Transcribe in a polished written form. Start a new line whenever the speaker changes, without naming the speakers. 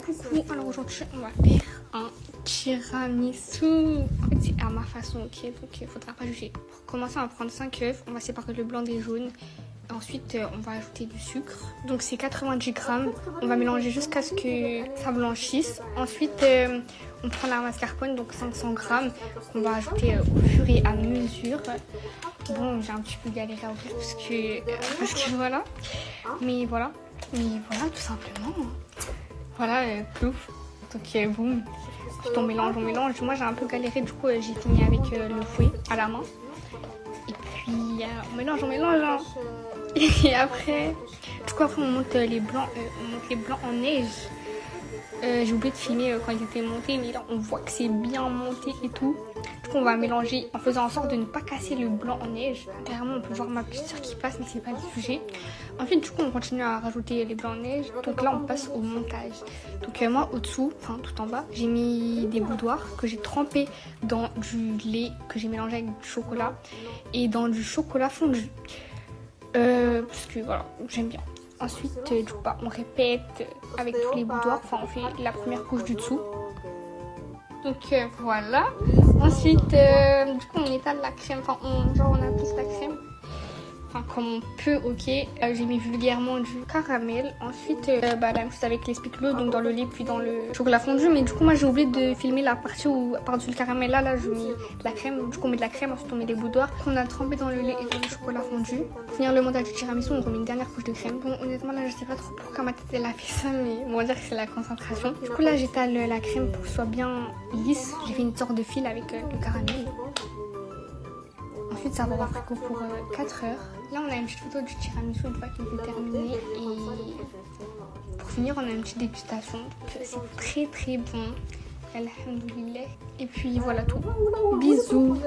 Coucou, alors aujourd'hui on va faire un tiramisu. En fait c'est à ma façon, ok, donc il faudra pas juger. Pour commencer on va prendre 5 œufs, on va séparer le blanc des jaunes. Ensuite on va ajouter du sucre, donc c'est 90 grammes. On va mélanger jusqu'à ce que ça blanchisse. Ensuite on prend la mascarpone, donc 500 grammes, qu'on va ajouter au fur et à mesure. Bon, j'ai un petit peu galéré à ouvrir parce que voilà, mais voilà tout simplement. Voilà, plouf. Donc boum, ensuite on mélange. Moi j'ai un peu galéré, du coup j'ai fini avec le fouet à la main. Et puis on mélange. Hein. Et après, du coup après on monte les blancs en neige. J'ai oublié de filmer quand ils étaient montés, mais là on voit que c'est bien monté et tout. Du coup on va mélanger en faisant en sorte de ne pas casser le blanc en neige. Derrière on peut voir ma petite soeur qui passe, mais c'est pas le sujet. Ensuite du coup on continue à rajouter les blancs en neige. Donc là on passe au montage. Donc moi au-dessous, enfin tout en bas, j'ai mis des boudoirs que j'ai trempés dans du lait que j'ai mélangé avec du chocolat et dans du chocolat fondu. Parce que voilà, j'aime bien. Ensuite, du coup, on répète avec tous les boudoirs. Enfin, on fait la première couche du dessous. Donc voilà. Ensuite, du coup, on étale la crème. Enfin, on applique la crème. Enfin, comme on peut, ok. J'ai mis vulgairement du caramel. Ensuite, la même chose avec les spéculoos, donc dans le lait puis dans le chocolat fondu. Mais du coup, moi j'ai oublié de filmer la partie où, par-dessus le caramel, là, je mets de la crème. Du coup, on met de la crème, ensuite on met les boudoirs qu'on a trempé dans le lait et dans le chocolat fondu. Pour finir le montage du tiramisu, on remet une dernière couche de crème. Bon, honnêtement, là, je sais pas trop pourquoi ma tête elle a fait ça, mais on va dire que c'est la concentration. Du coup, là, j'étale la crème pour que ce soit bien lisse. J'ai fait une sorte de fil avec le caramel. Ensuite, ça va au frigo pour 4 heures. Là, on a une petite photo du tiramisu une fois qu'il est terminé. Et pour finir, on a une petite dégustation. C'est très très bon. Alhamdoulilah. Et puis voilà tout. Bisous.